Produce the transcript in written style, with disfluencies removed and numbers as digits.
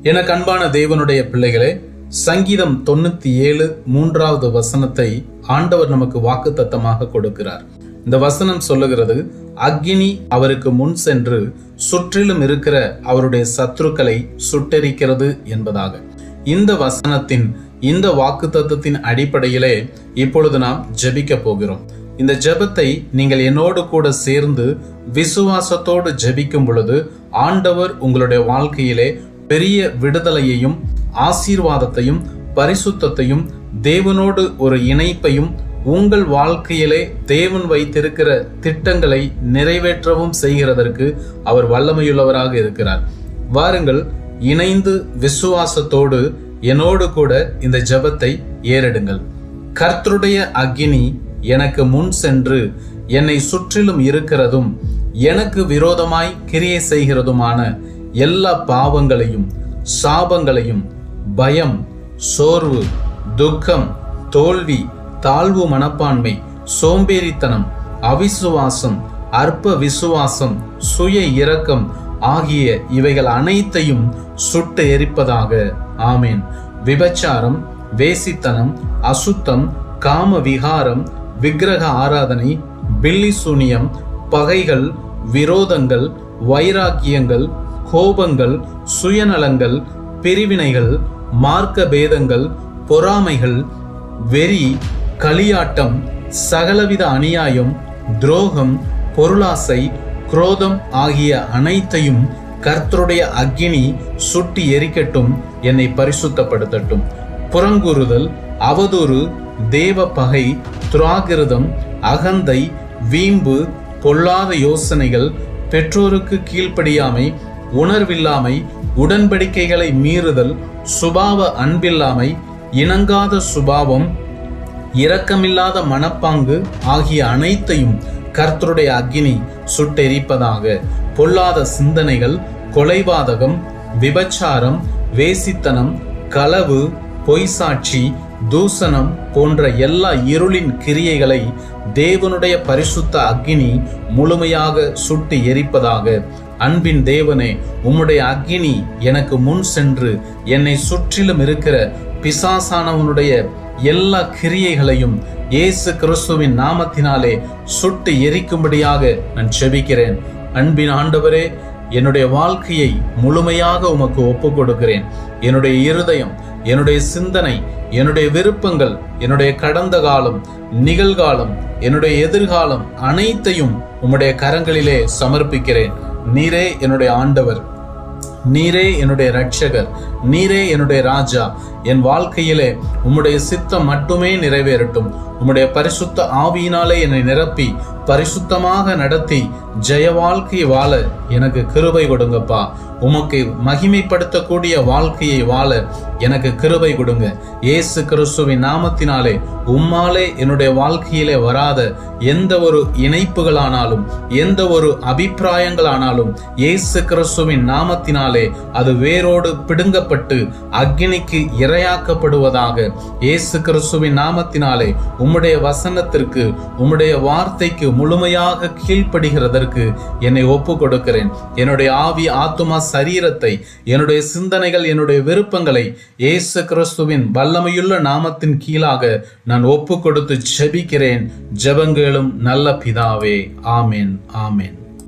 எனக்கு அன்பான தேவனுடைய பிள்ளைகளே, சங்கீதம் 97:3 ஆண்டவர் நமக்கு வாக்குத்தத்தமாக கொடுக்கிறார். இந்த வசனம் சொல்லுகிறது, அக்கினி அவருக்கு முன் சென்று சுற்றிலும் இருக்கிற அவருடைய சத்துருக்களை சுட்டெரிக்கிறது என்பதாக. இந்த வசனத்தின் இந்த வாக்குத்தத்தத்தின் அடிப்படையிலே இப்பொழுது நாம் ஜெபிக்க போகிறோம். இந்த ஜெபத்தை நீங்கள் என்னோடு கூட சேர்ந்து விசுவாசத்தோடு ஜெபிக்கும் பொழுது ஆண்டவர் உங்களுடைய வாழ்க்கையிலே பெரிய விடுதலையையும் ஆசீர்வாதத்தையும் பரிசுத்தத்தையும் தேவனோடு ஒரு இணைப்பையும் உங்கள் வாழ்க்கையிலே தேவன் வைத்திருக்கிற திட்டங்களை நிறைவேற்றவும் செய்கிறதற்கு அவர் வல்லமையுள்ளவராக இருக்கிறார். வாருங்கள், இணைந்து விசுவாசத்தோடு என்னோடு கூட இந்த ஜெபத்தை ஏறெடுங்கள். கர்த்தருடைய அக்கினி எனக்கு முன் சென்று என்னை சுற்றிலும் இருக்கிறதும் எனக்கு விரோதமாய் கிரியை செய்கிறதுமான எல்லா பாவங்களையும் சாபங்களையும் பயம், சோர்வு, துக்கம், தோல்வி, தாழ்வு மனப்பான்மை, சோம்பேறித்தனம், அவிசுவாசம், அற்ப விசுவாசம், சுய இரக்கம் ஆகிய இவைகள் அனைத்தையும் சுட்டு எரிப்பதாக. ஆமேன். விபச்சாரம், வேசித்தனம், அசுத்தம், காம விகாரம், விக்கிரக ஆராதனை, பில்லி சூனியம், பகைகள், விரோதங்கள், வைராக்கியங்கள், கோபங்கள், சுயநலங்கள், பிரிவினைகள், மார்க்க பேதங்கள், பொறாமைகள், வெறி, களியாட்டம், சகலவித அநியாயம், துரோகம், பொருளாசை, குரோதம் ஆகிய அனைத்தையும் கர்த்தருடைய அக்கினி சுட்டி எரிக்கட்டும், என்னை பரிசுத்தப்படுத்தட்டும். புறங்கூறுதல், அவதூறு, தேவ பகை, துராகிருதம், அகந்தை, வீம்பு, பொல்லாத யோசனைகள், பெற்றோருக்கு கீழ்ப்படியாமை, உணர்வில்லாமை, உடன்படிக்கைகளை மீறுதல், சுபாவ அன்பில்லாமை, இணங்காத சுபாவம், இரக்கமில்லாத மனப்பாங்கு ஆகிய அனைத்தையும் கர்த்தருடைய அக்கினி சுட்டெரிப்பதாக. பொல்லாத சிந்தனைகள், கொலைபாதகம், விபச்சாரம், வேசித்தனம், களவு, பொய்சாட்சி, தூசணம் போன்ற எல்லா இருளின் கிரியைகளை தேவனுடைய பரிசுத்த அக்கினி முழுமையாக சுட்டு எரிப்பதாக. அன்பின் தேவனே, உம்முடைய அக்கினி எனக்கு முன் சென்று என்னை சுற்றிலும் இருக்கிற பிசாசானவனுடைய எல்லா கிரியைகளையும் இயேசு கிறிஸ்துவின் நாமத்தினாலே சுட்டு எரிக்கும்படியாக நான் ஜெபிக்கிறேன். அன்பின் ஆண்டவரே, என்னுடைய வாழ்க்கையை முழுமையாக உமக்கு ஒப்புக் கொடுக்கிறேன். என்னுடைய இருதயம், என்னுடைய சிந்தனை, என்னுடைய விருப்பங்கள், என்னுடைய கடந்த காலம், நிகழ்காலம், என்னுடைய எதிர்காலம் அனைத்தையும் உம்முடைய கரங்களிலே சமர்ப்பிக்கிறேன். நீரே என்னுடைய ஆண்டவர், நீரே என்னுடைய இரட்சகர், நீரே என்னுடைய ராஜா. என் வாழ்க்கையிலே உம்முடைய சித்தம் மட்டுமே நிறைவேறட்டும். உம்முடைய பரிசுத்த ஆவியினாலே என்னை நிரப்பி பரிசுத்தமாக நடத்தி ஜெய வாழ்க்கை வாழ எனக்கு கிருபை கொடுங்கப்பா. உமக்கு மகிமைப்படுத்தக்கூடிய வாழ்க்கையை வாழ எனக்கு கிருபை கொடுங்க. இயேசு கிறிஸ்துவின் நாமத்தினாலே உம்மாலே என்னுடைய வாழ்க்கையிலே வராத எந்த ஒரு இணைப்புகளானாலும் எந்த ஒரு அபிப்பிராயங்களானாலும் இயேசு கிறிஸ்துவின் நாமத்தினாலே அது வேரோடு பிடுங்கப்பட்டு அக்கினிக்கு இரையாக்கப்படுவதாக. இயேசு கிறிஸ்துவின் நாமத்தினாலே உம்முடைய வசனத்திற்கு, உம்முடைய வார்த்தைக்கு முழுமையாக கீழ்ப்படுகிறதற்கு என்னை ஒப்பு கொடுக்கிறேன். என்னுடைய ஆவி, ஆத்துமா, சரீரத்தை, என்னுடைய சிந்தனைகள், என்னுடைய விருப்பங்களை இயேசு கிறிஸ்துவின் வல்லமையுள்ள நாமத்தின் கீழாக நான் ஒப்பு கொடுத்து ஜெபிக்கிறேன். ஜெபங்களும் நல்ல பிதாவே. ஆமென், ஆமென்.